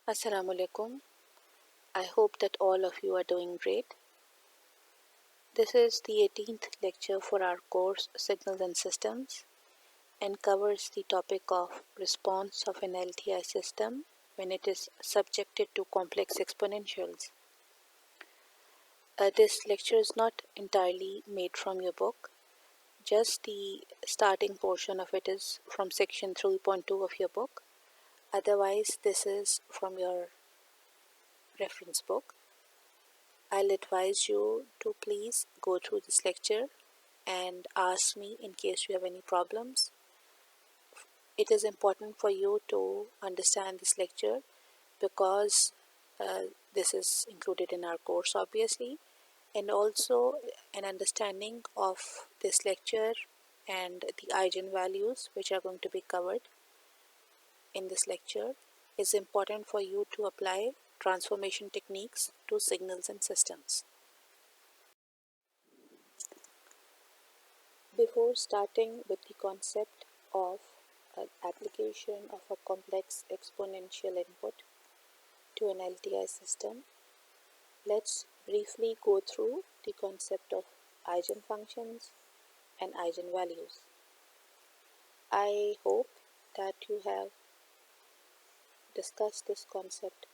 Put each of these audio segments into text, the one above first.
Assalamu alaikum. I hope that all of you are doing great. This is the 18th lecture for our course Signals and Systems and covers the topic of response of an LTI system when it is subjected to complex exponentials. This lecture is not entirely made from your book. Just the starting portion of it is from section 3.2 of your book. Otherwise, this is from your reference book. I'll advise you to please go through this lecture and ask me in case you have any problems. It is important for you to understand this lecture because this is included in our course obviously, and also an understanding of this lecture and the eigenvalues which are going to be covered in this lecture is important for you to apply transformation techniques to signals and systems. Before starting with the concept of an application of a complex exponential input to an LTI system, let's briefly go through the concept of eigenfunctions and eigenvalues. I hope that you have discussed this concept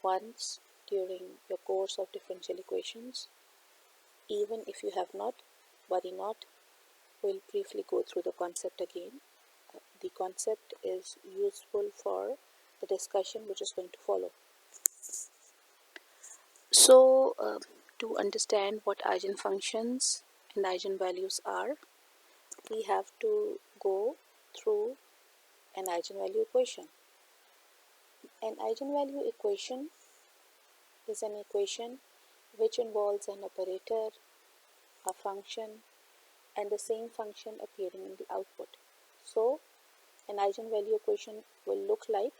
once during your course of differential equations. Even if you have not, worry not, we'll briefly go through the concept again. The concept is useful for the discussion which is going to follow. So, to understand what eigenfunctions and eigenvalues are, we have to go through an eigenvalue equation. An eigenvalue equation is an equation which involves an operator, a function, and the same function appearing in the output. So, an eigenvalue equation will look like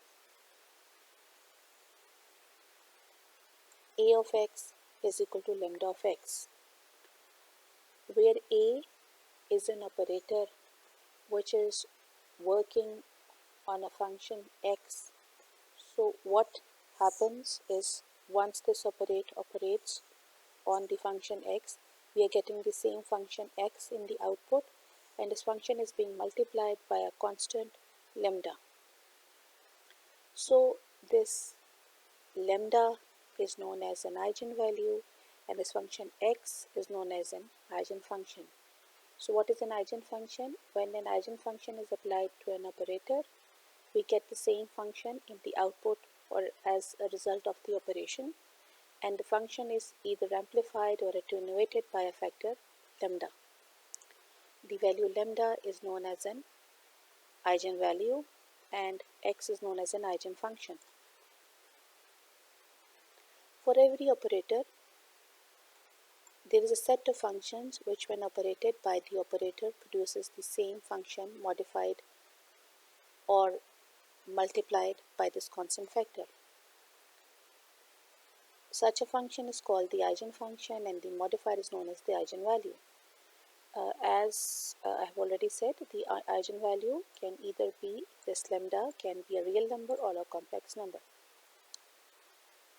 a of x is equal to lambda of x, where a is an operator which is working on a function x. So what happens is once this operates on the function x, we are getting the same function x in the output, and this function is being multiplied by a constant lambda. So this lambda is known as an eigenvalue, and this function x is known as an eigenfunction. So what is an eigenfunction? When an eigenfunction is applied to an operator, we get the same function in the output or as a result of the operation, and the function is either amplified or attenuated by a factor lambda. The value lambda is known as an eigenvalue and x is known as an eigenfunction. For every operator, there is a set of functions which when operated by the operator produces the same function modified or multiplied by this constant factor. Such a function is called the eigenfunction and the modifier is known as the eigenvalue. As I have already said, the eigenvalue can either be this lambda, can be a real number or a complex number.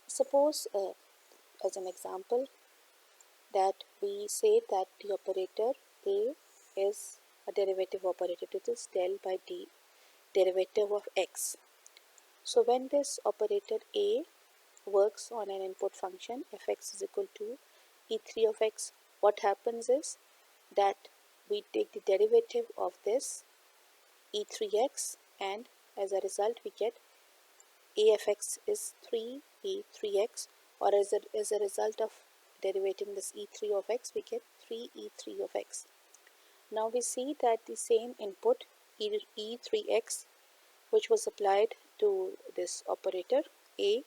Suppose as an example that we say that the operator a is a derivative operator, it is del by d, derivative of x. So when this operator a works on an input function fx is equal to e3 of x, what happens is that we take the derivative of this e3x, and as a result we get a of x is 3e3x, or as a result of derivating this e3 of x we get 3e3 of x. Now we see that the same input e3x which was applied to this operator a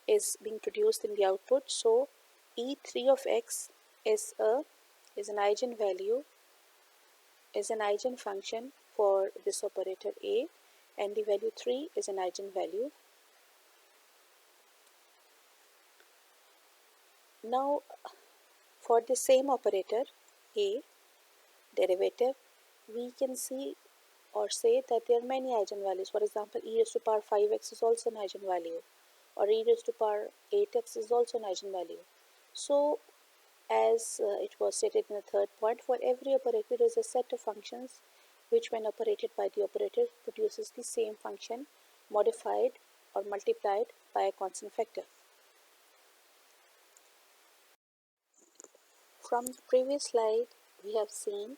is being produced in the output. So e3 of x is an eigenvalue, is an eigenfunction for this operator a, and the value 3 is an eigenvalue. Now for the same operator a derivative, we can see or say that there are many eigenvalues. For example, e raised to power 5x is also an eigenvalue. or e raised to power 8x is also an eigenvalue. So as it was stated in the third point, for every operator there is a set of functions which when operated by the operator produces the same function modified or multiplied by a constant factor. From the previous slide, we have seen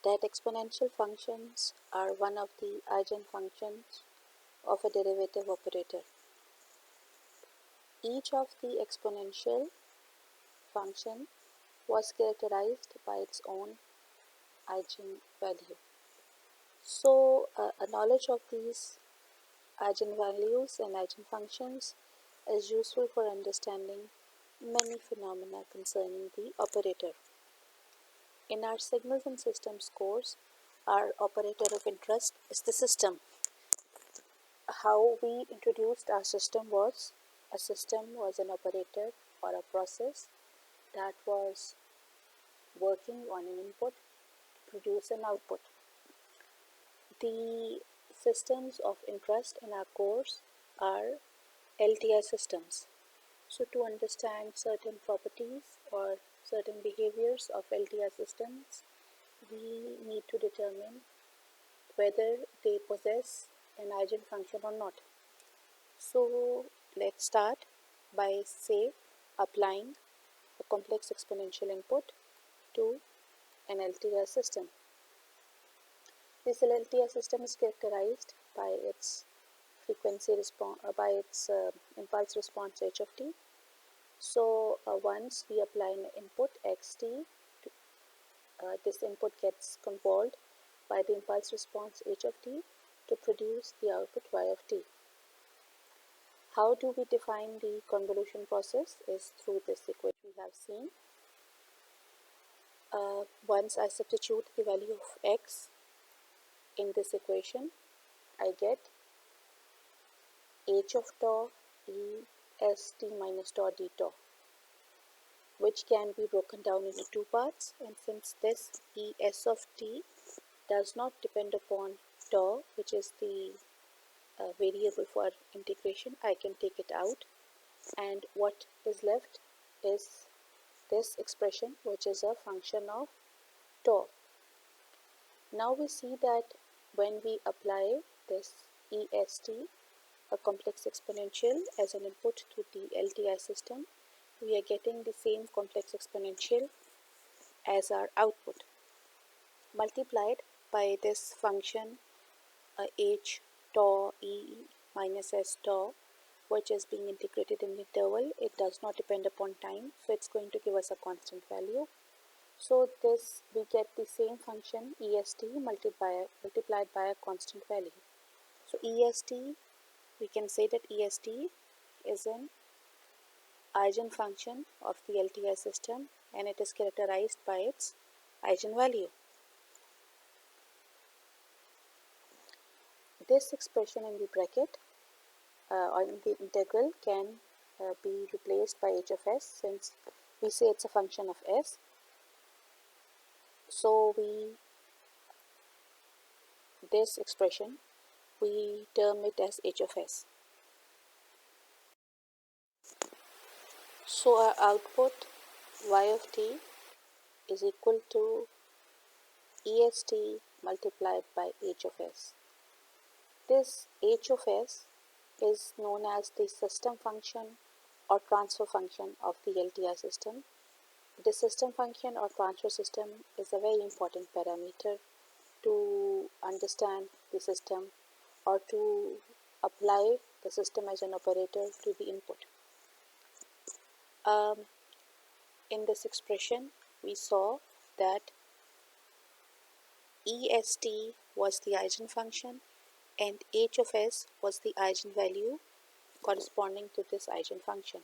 that exponential functions are one of the eigenfunctions of a derivative operator. Each of the exponential function was characterized by its own eigenvalue. So, a knowledge of these eigenvalues and eigenfunctions is useful for understanding many phenomena concerning the operator. In our signals and systems course, our operator of interest is the system. How we introduced our system was, a system was an operator or a process that was working on an input to produce an output. The systems of interest in our course are LTI systems. So to understand certain properties or certain behaviors of LTI systems, we need to determine whether they possess an eigenfunction or not. So let's start by, say, applying a complex exponential input to an LTI system. This LTI system is characterized by its frequency response, by its impulse response h of t. So once we apply an input xt, this input gets convolved by the impulse response h of t to produce the output y of t. How do we define the convolution process is through this equation we have seen. Once I substitute the value of x in this equation, I get h of tau e s t minus tau d tau, which can be broken down into two parts, and since this e s of t does not depend upon tau, which is the variable for integration, I can take it out, and what is left is this expression, which is a function of tau. Now we see that when we apply this est, a complex exponential, as an input to the LTI system, we are getting the same complex exponential as our output, multiplied by this function h tau e minus s tau, which is being integrated in the interval. It does not depend upon time, so it's going to give us a constant value. So this, we get the same function est multiplied by a constant value. So est, we can say that est is an eigenfunction of the LTI system, and it is characterized by its eigenvalue. This expression in the bracket or in the integral can be replaced by h of s, since we say it's a function of s. So this expression, we term it as h of s. So our output y of t is equal to est multiplied by h of s. This h of s is known as the system function or transfer function of the LTI system. The system function or transfer system is a very important parameter to understand the system or to apply the system as an operator to the input. In this expression, we saw that est was the eigenfunction and h of s was the eigenvalue corresponding to this eigenfunction.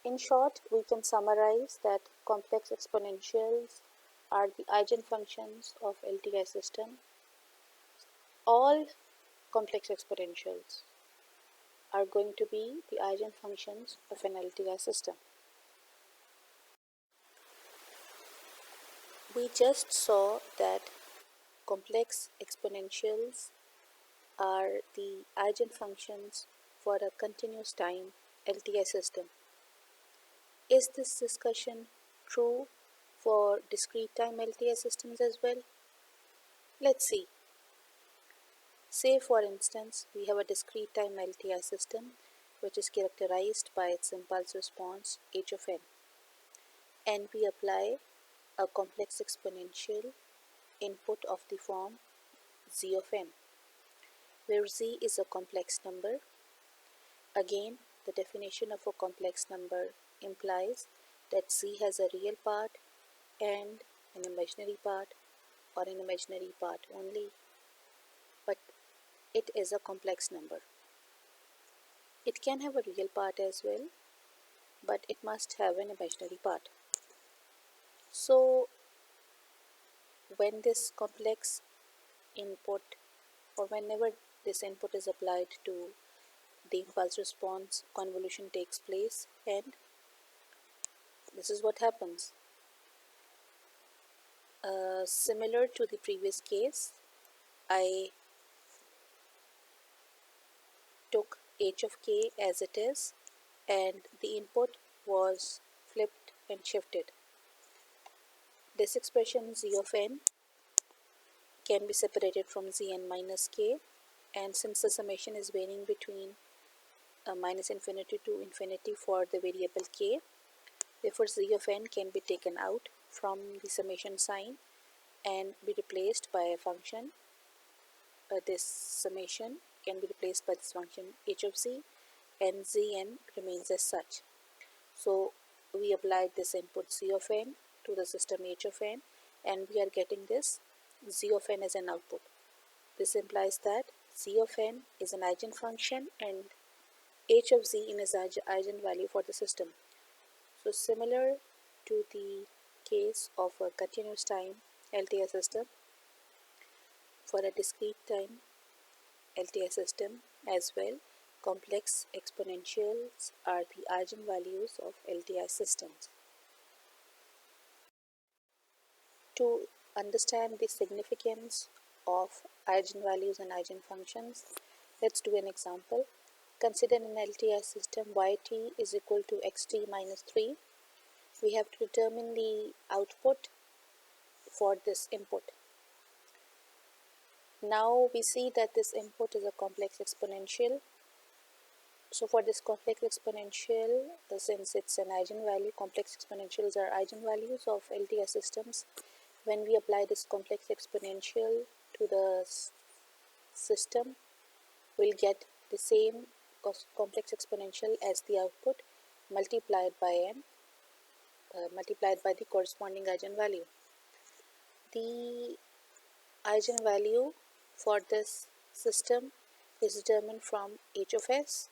In short, we can summarize that complex exponentials are the eigenfunctions of LTI system. All complex exponentials are going to be the eigenfunctions of an LTI system. We just saw that complex exponentials are the eigenfunctions for a continuous time LTI system. Is this discussion true for discrete time LTI systems as well? Let's see. Say for instance, we have a discrete time LTI system which is characterized by its impulse response h of n, and we apply a complex exponential input of the form z of n, where z is a complex number. Again, the definition of a complex number implies that z has a real part and an imaginary part, or an imaginary part only, but it is a complex number. It can have a real part as well, but it must have an imaginary part. So when this complex input, or whenever this input is applied to the impulse response, convolution takes place, and this is what happens. Similar to the previous case, I took h of k as it is, and the input was flipped and shifted. This expression z of n can be separated from zn minus k, and since the summation is varying between minus infinity to infinity for the variable k, therefore z of n can be taken out from the summation sign and be replaced by a function. This summation can be replaced by this function h of z, and zn remains as such. So we applied this input z of n to the system h of n, and we are getting this z of n as an output. This implies that z of n is an eigenfunction and h of z is eigenvalue for the system. So similar to the case of a continuous time LTI system, for a discrete time LTI system as well, complex exponentials are the eigenvalues of LTI systems. To understand the significance of eigenvalues and eigenfunctions, let's do an example. Consider an LTI system yt is equal to xt minus 3. We have to determine the output for this input. Now we see that this input is a complex exponential. So for this complex exponential, since it's an eigenvalue, complex exponentials are eigenvalues of LTI systems. When we apply this complex exponential to the system, we'll get the same complex exponential as the output multiplied by the corresponding eigenvalue. The eigenvalue for this system is determined from h of s,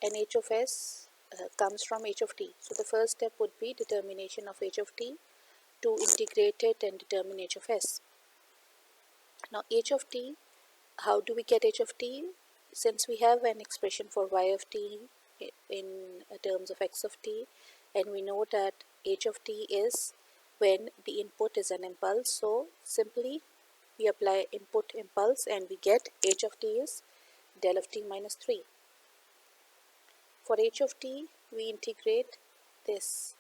and h of s comes from h of t. So the first step would be determination of h of t to integrate it and determine h of s. Now h of t, how do we get h of t? Since we have an expression for y of t in terms of x of t, and we know that h of t is when the input is an impulse, so simply we apply input impulse and we get h of t is del of t minus 3. For h of t, we integrate this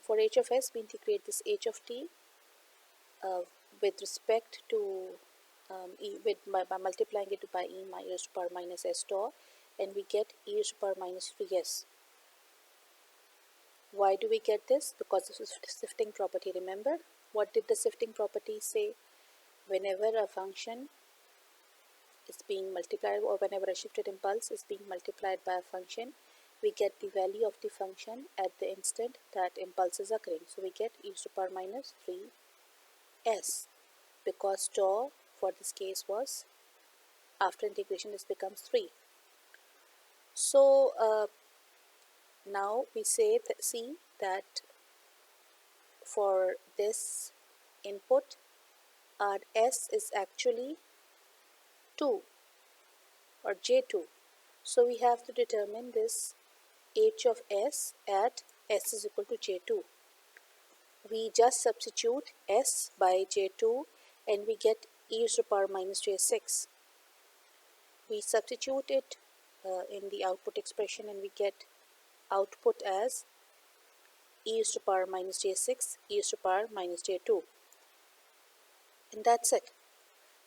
for h of s, we integrate this h of t with respect to by multiplying it by e raised to power minus s star, and we get e raised to power minus 3s. Why do we get this? Because this is shifting property. Remember, what did the shifting property say? Whenever a function is being multiplied, or whenever a shifted impulse is being multiplied by a function, we get the value of the function at the instant that impulse is occurring. So we get e raised to power minus 3s, because tau for this case was, after integration, this becomes 3. So now we see that for this input, our s is actually 2 or j2. So we have to determine this h of s at s is equal to j2. We just substitute s by j2 and we get e raised to power minus j6. we substitute it in the output expression and we get output as e raised to power minus j6, e raised to power minus j2, and that's it.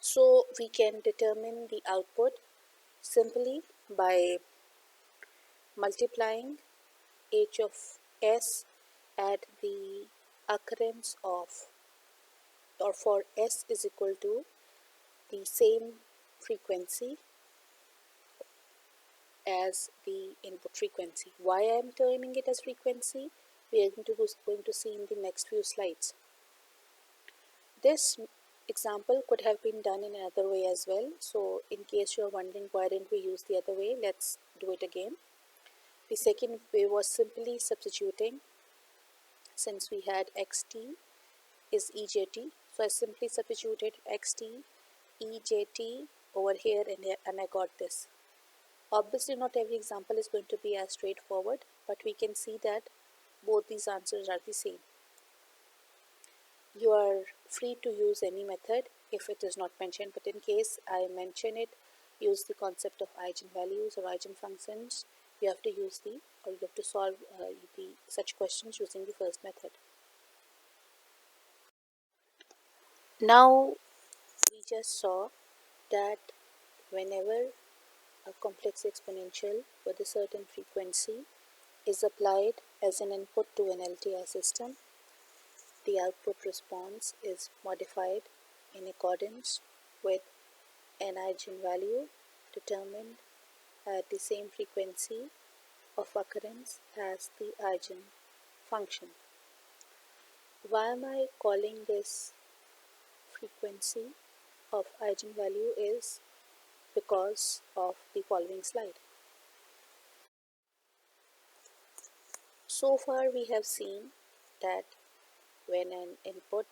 So we can determine the output simply by multiplying h of s at the occurrence of, or for s is equal to the same frequency as the input frequency. Why I am terming it as frequency, we are going to see in the next few slides. This example could have been done in another way as well. So in case you are wondering why didn't we use the other way, let's do it again. The second way was simply substituting. Since we had xt is ejt, so I simply substituted xt ejt over here and I got this. Obviously not every example is going to be as straightforward, but we can see that both these answers are the same. You are free to use any method if it is not mentioned, but in case I mention it, use the concept of eigenvalues or eigenfunctions. You have to use the, or you have to solve such questions using the first method. Now we just saw that whenever a complex exponential with a certain frequency is applied as an input to an LTI system, the output response is modified in accordance with an eigenvalue determined at the same frequency of occurrence as the eigenfunction. Why am I calling this frequency of eigenvalue is because of the following slide. So far we have seen that when an input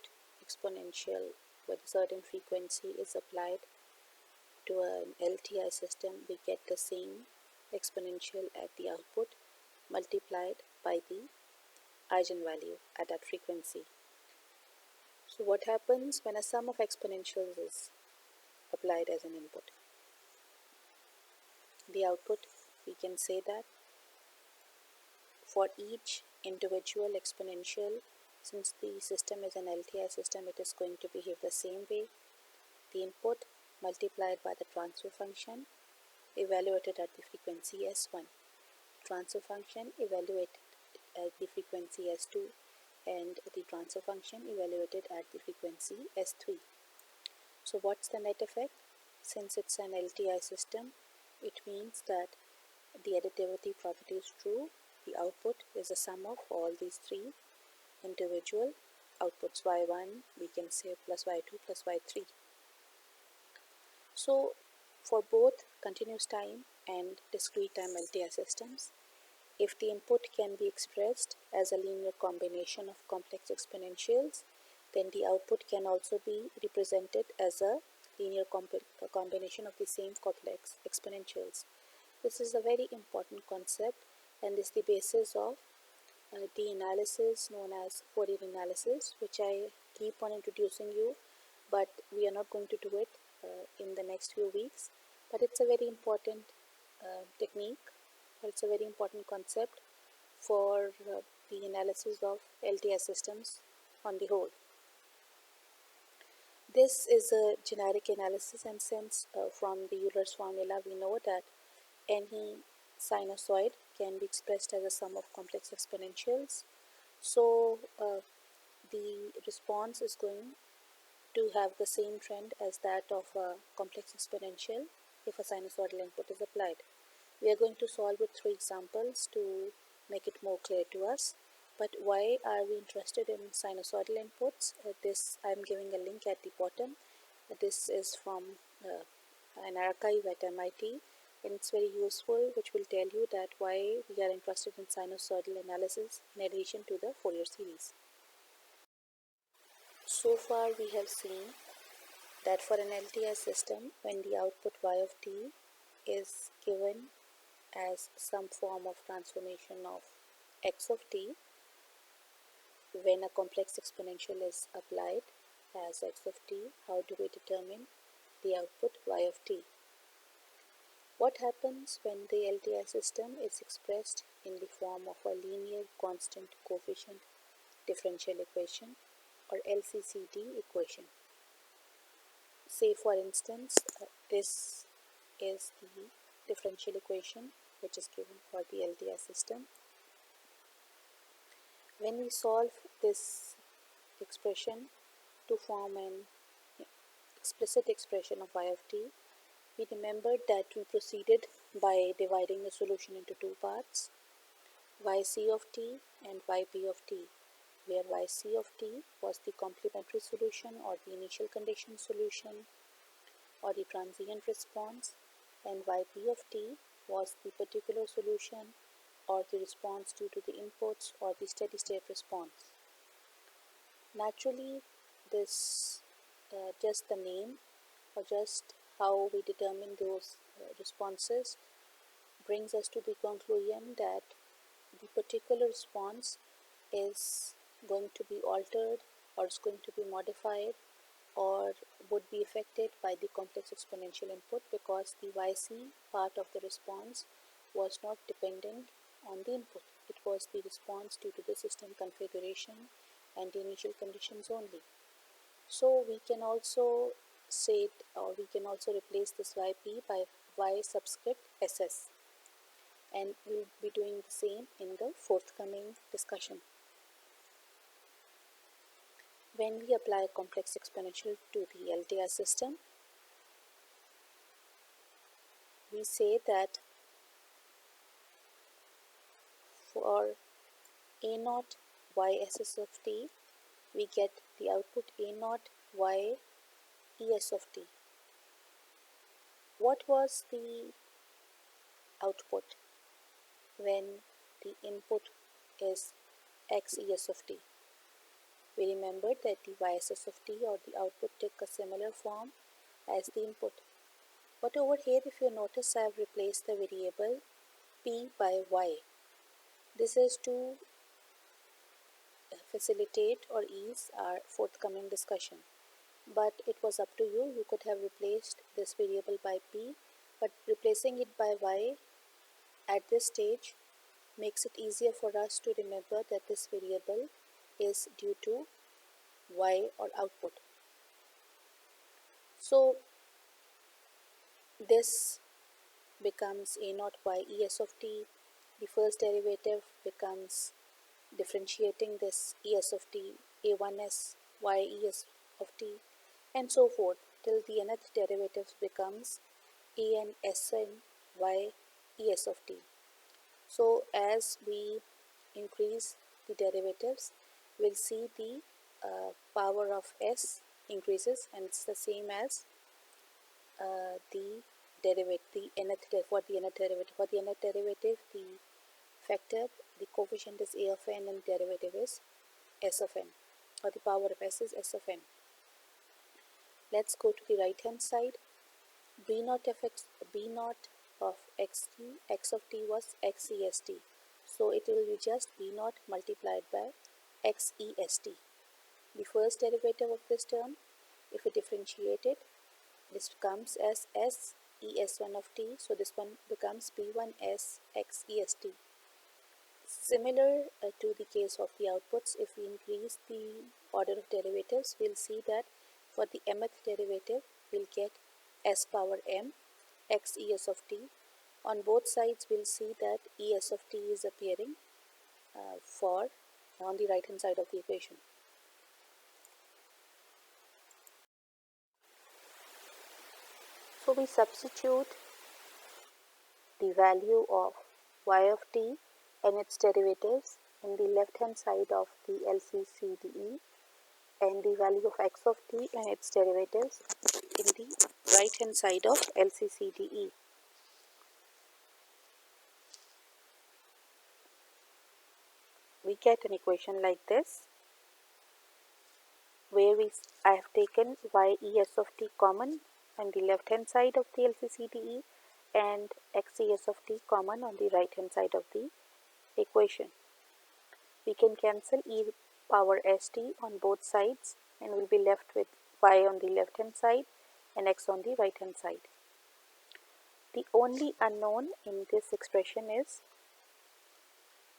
exponential with a certain frequency is applied to an LTI system, we get the same exponential at the output multiplied by the eigenvalue at that frequency. So what happens when a sum of exponentials is applied as an input? The output, we can say that for each individual exponential, since the system is an LTI system, it is going to behave the same way. The input multiplied by the transfer function evaluated at the frequency S1, transfer function evaluated at the frequency S2, and the transfer function evaluated at the frequency S3. So what's the net effect? Since it's an LTI system, it means that the additivity property is true. The output is the sum of all these three individual outputs, y1 we can say plus y2 plus y3. So for both continuous time and discrete time LTI systems, if the input can be expressed as a linear combination of complex exponentials, then the output can also be represented as a linear combination of the same complex exponentials. This is a very important concept and is the basis of the analysis known as Fourier analysis, which I keep on introducing you, but we are not going to do it in the next few weeks. But it's a very important technique, or it's a very important concept for the analysis of LTI systems on the whole. This is a generic analysis, and since from the Euler's formula we know that any sinusoid can be expressed as a sum of complex exponentials, so the response is going to have the same trend as that of a complex exponential if a sinusoidal input is applied. We are going to solve with 3 examples to make it more clear to us. But why are we interested in sinusoidal inputs? This I am giving a link at the bottom. This is from an archive at MIT, and it's very useful, which will tell you that why we are interested in sinusoidal analysis in addition to the Fourier series. So far we have seen that for an LTI system, when the output y of t is given as some form of transformation of x of t, when a complex exponential is applied as x of t, how do we determine the output y of t? What happens when the LTI system is expressed in the form of a linear constant coefficient differential equation or LCCD equation? Say for instance, this is the differential equation which is given for the LTI system. When we solve this expression to form an explicit expression of y of t, we remembered that we proceeded by dividing the solution into two parts, yc of t and yp of t, where yc of t was the complementary solution or the initial condition solution or the transient response, and yp of t was the particular solution or the response due to the inputs or the steady state response. Naturally, this just the name or just how we determine those responses brings us to the conclusion that the particular response is going to be altered or is going to be modified or would be affected by the complex exponential input, because the yc part of the response was not dependent on the input. It was the response due to the system configuration and the initial conditions only. So we can also say or we can also replace this yp by y subscript ss, and we'll be doing the same in the forthcoming discussion. When we apply a complex exponential to the LTI system, we say that for a naught y ss of t, we get the output a naught y es of t. What was the output when the input is x es of t? We remembered that the y ss of t or the output took a similar form as the input. But over here, if you notice, I have replaced the variable p by y. This is to facilitate or ease our forthcoming discussion. But it was up to you. You could have replaced this variable by p, but replacing it by y at this stage makes it easier for us to remember that this variable is due to y or output. So this becomes a naught y es of t. The first derivative becomes differentiating this es of t, a1s y es of t, and so forth till the nth derivative becomes an sn y es of t. So as we increase the derivatives, we'll see the power of s increases, and it's the same as the derivative, for the nth derivative, the factor, the coefficient is a of n and derivative is s of n, or the power of s is s of n. Let's go to the right hand side. b naught of xt, x of t was x est, so it will be just b naught multiplied by x est. The first derivative of this term, if we differentiate it, this comes as s es1 of t, so this one becomes b1s x est. Similar to the case of the outputs, if we increase the order of derivatives, we'll see that for the mth derivative, we'll get s power m x es of t. On both sides, we'll see that es of t is appearing on the right hand side of the equation. So we substitute the value of y of t and its derivatives in the left hand side of the LCCDE, and the value of x of t and its derivatives in the right hand side of LCCDE. We get an equation like this, where I have taken y es of t common on the left hand side of the LCCDE and x es of t common on the right hand side of the equation. We can cancel e power st on both sides, and we'll be left with y on the left hand side and x on the right hand side. The only unknown in this expression is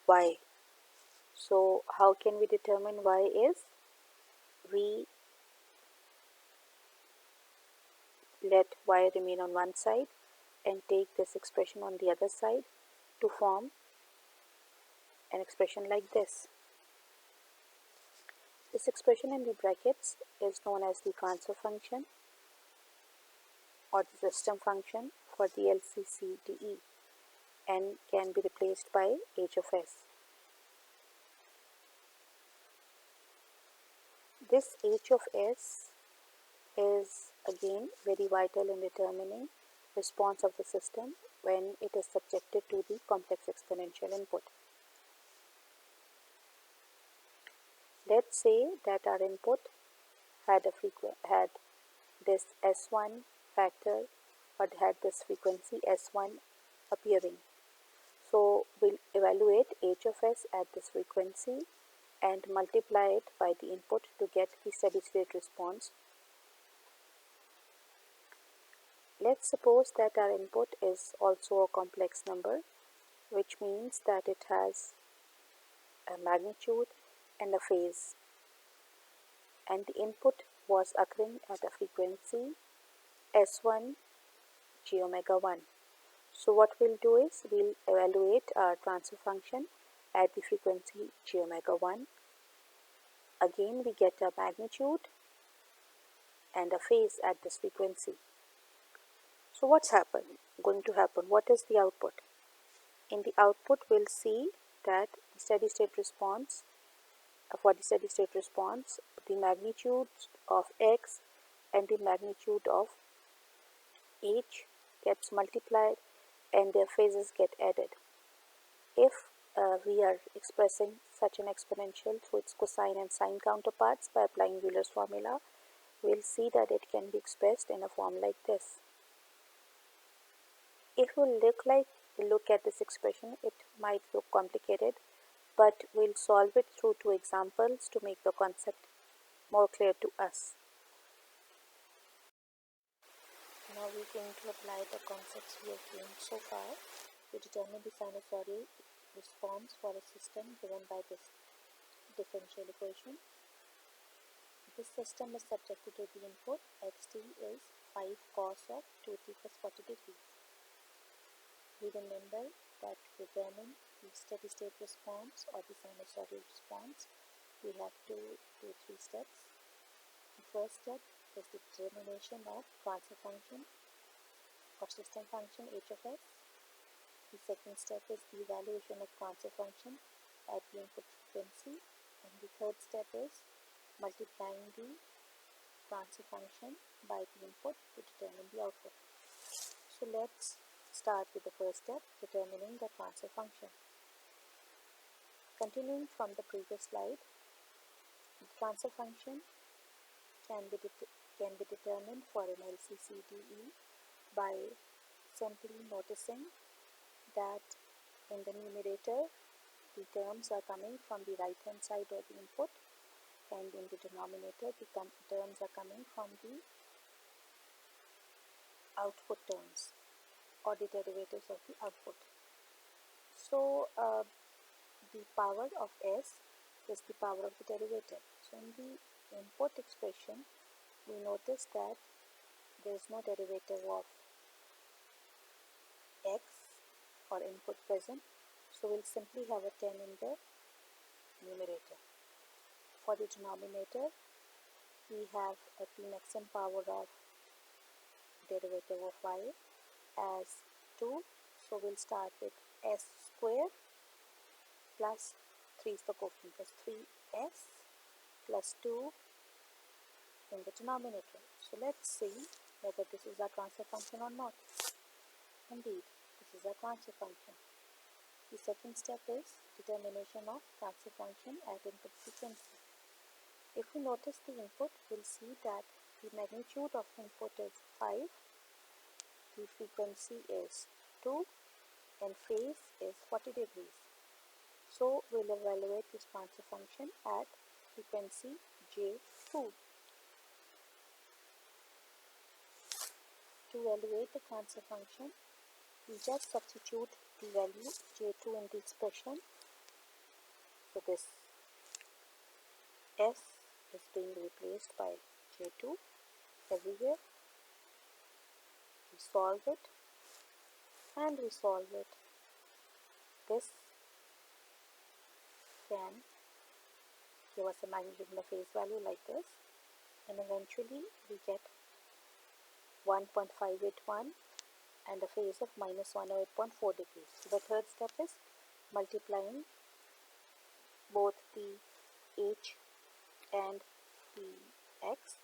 y. So how can we determine y is? We let y remain on one side and take this expression on the other side to form an expression like this. This expression in the brackets is known as the transfer function or the system function for the LCCDE and can be replaced by h of s. This h of s is again very vital in determining response of the system when it is subjected to the complex exponential input. Let's say that our input had this S1 factor or had this frequency S1 appearing. So we'll evaluate h of s at this frequency and multiply it by the input to get the steady state response. Let's suppose that our input is also a complex number, which means that it has a magnitude and a phase, and the input was occurring at a frequency S1 j omega 1. So what we'll do is we'll evaluate our transfer function at the frequency j omega 1. Again we get a magnitude and a phase at this frequency. So what's going to happen? What is the output? In the output we'll see that the steady state response, for the steady state response, the magnitude of x and the magnitude of h gets multiplied and their phases get added. If we are expressing such an exponential through its cosine and sine counterparts by applying Euler's formula, we'll see that it can be expressed in a form like this. If we look at this expression, it might look complicated, but we'll solve it through two examples to make the concept more clear to us. Now we're going to apply the concepts we have gained so far to determine the sinusoidal response for a system given by this differential equation. This system is subjected to the input xt is 5 cos of 2t plus 40 degrees. We remember that to determine the steady state response or the sinusoidal response, we have to do 3 steps. The first step is the determination of transfer function or system function h of s. The second step is the evaluation of transfer function at the input frequency, and the third step is multiplying the transfer function by the input to determine the output. So let's start with the first step, determining the transfer function. Continuing from the previous slide, the transfer function can be determined for an LCCDE by simply noticing that in the numerator the terms are coming from the right hand side of the input, and in the denominator the terms are coming from the output terms or the derivatives of the output. So the power of s is the power of the derivative. So in the input expression we notice that there is no derivative of x or input present, so we'll simply have a 10 in the numerator. For the denominator we have the maximum power of derivative of y as 2, so we'll start with s square plus 3 is the coefficient, plus 3s plus 2 in the denominator. So let's see whether this is a transfer function or not. Indeed, this is a transfer function. The second step is determination of transfer function at input frequency. If we notice the input, we'll see that the magnitude of input is 5, the frequency is 2, and phase is 40 degrees. So we'll evaluate this transfer function at frequency J2. To evaluate the transfer function, we just substitute the value j2 in the expression. So this s is being replaced by j2 everywhere. We solve it and we solve it. This can give us a magnitude in the phase value like this, and eventually we get 1.581 and a phase of minus 108.4 degrees. So the third step is multiplying both the h and the x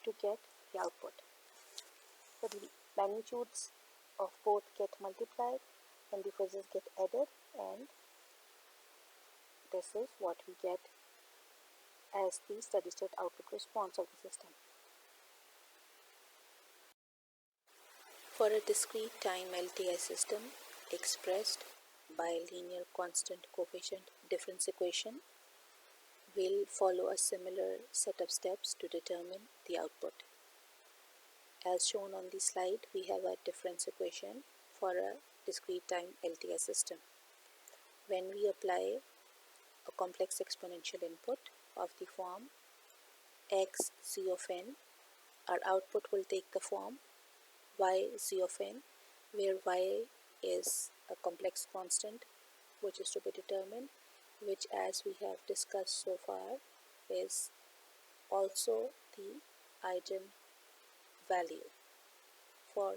to get the output. So the magnitudes of both get multiplied and the phases get added, and this is what we get as the steady state output response of the system. For a discrete time LTI system expressed by linear constant coefficient difference equation, we'll follow a similar set of steps to determine the output. As shown on the slide, we have a difference equation for a discrete time LTI system. When we apply a complex exponential input of the form x z of n, our output will take the form y z of n, where y is a complex constant which is to be determined, which, as we have discussed so far, is also the eigenvalue for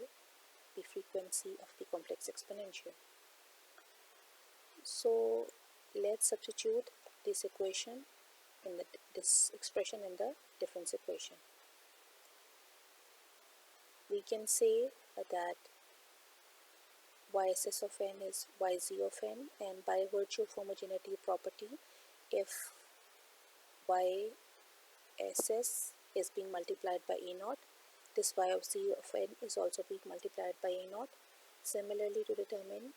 the frequency of the complex exponential. So let's substitute this equation in this expression in the difference equation. We can say that ys of n is yz of n, and by virtue of homogeneity property, if yss is being multiplied by a naught, this y of z of n is also being multiplied by a naught. Similarly, to determine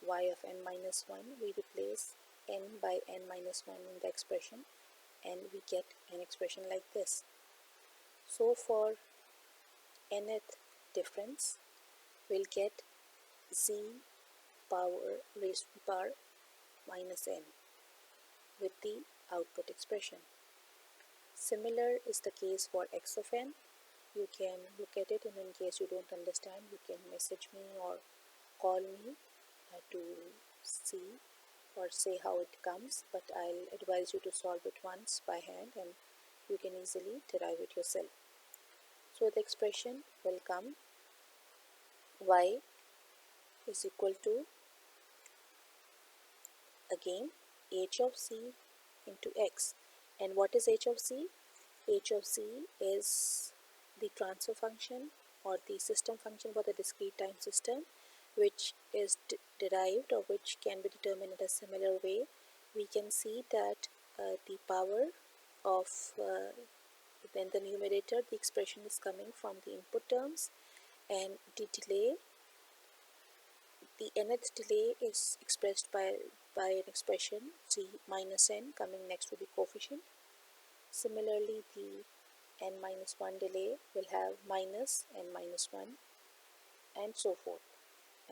y of n minus 1, we replace n by n minus 1 in the expression, and we get an expression like this. So for nth difference, we'll get z power raised to the power minus n with the output expression. Similar is the case for x of n. You can look at it, and in case you don't understand, you can message me or call me to see or say how it comes, but I'll advise you to solve it once by hand and you can easily derive it yourself. So the expression will come y is equal to, again, h of c into x. And what is h of c? H of c is the transfer function or the system function for the discrete time system, which is derived or which can be determined in a similar way. We can see that the power of in the numerator, the expression is coming from the input terms, and the delay, the nth delay, is expressed by an expression z minus n coming next to the coefficient. Similarly, the n minus 1 delay will have minus n minus 1 and so forth.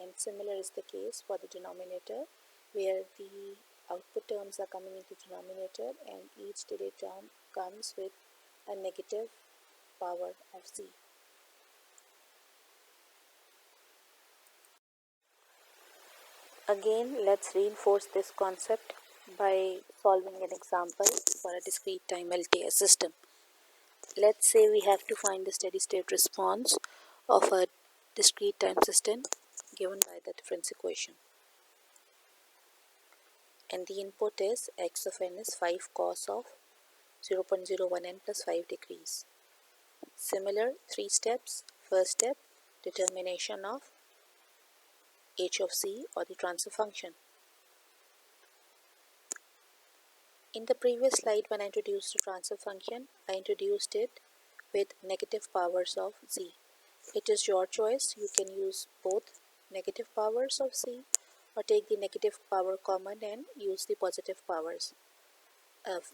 And similar is the case for the denominator, where the output terms are coming into the denominator and each delay term comes with a negative power of z. Again, let's reinforce this concept by solving an example for a discrete time LTI system. Let's say we have to find the steady state response of a discrete time system given by the difference equation. And the input is x of n is 5 cos of 0.01 n plus 5 degrees. Similar 3 steps. First step, determination of h of c or the transfer function. In the previous slide, when I introduced the transfer function, I introduced it with negative powers of z. It is your choice. You can use both negative powers of c or take the negative power common and use the positive powers.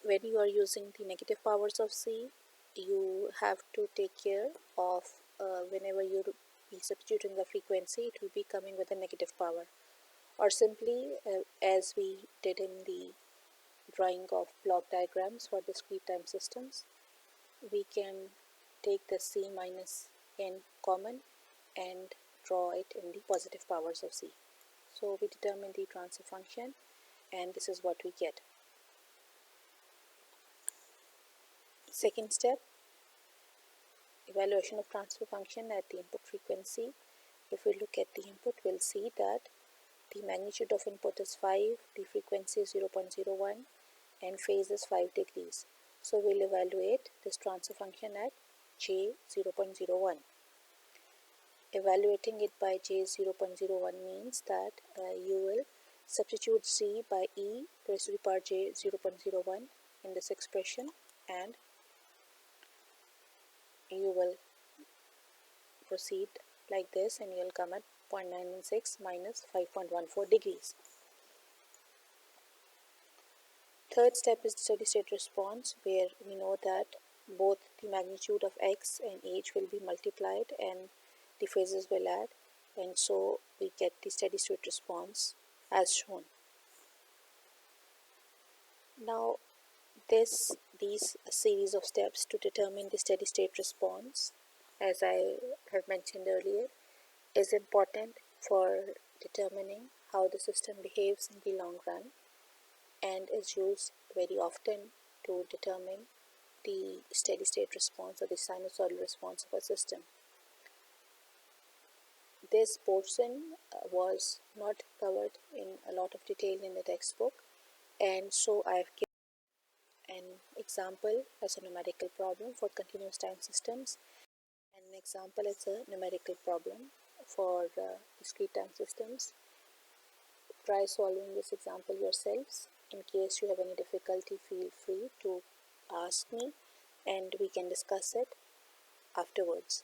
When you are using the negative powers of c, you have to take care of whenever you be substituting the frequency, it will be coming with a negative power. Or simply, as we did in the drawing of block diagrams for discrete time systems, we can take the c minus n common and draw it in the positive powers of c. So we determine the transfer function, and this is what we get. Second step, evaluation of transfer function at the input frequency. If we look at the input, we'll see that the magnitude of input is 5, the frequency is 0.01, and phase is 5 degrees. So we'll evaluate this transfer function at j 0.01. Evaluating it by j 0.01 means that you will substitute c by e raised to the power j 0.01 in this expression, and you will proceed like this, and you will come at 0.996 minus 5.14 degrees. Third step is the steady state response, where we know that both the magnitude of x and h will be multiplied and the phases will add, and so we get the steady state response as shown. Now these series of steps to determine the steady state response, as I have mentioned earlier, is important for determining how the system behaves in the long run, and is used very often to determine the steady state response or the sinusoidal response of a system. This portion was not covered in a lot of detail in the textbook, and so I have given an example as a numerical problem for continuous time systems, and an example as a numerical problem for discrete time systems. Try solving this example yourselves. In case you have any difficulty, feel free to ask me and we can discuss it afterwards.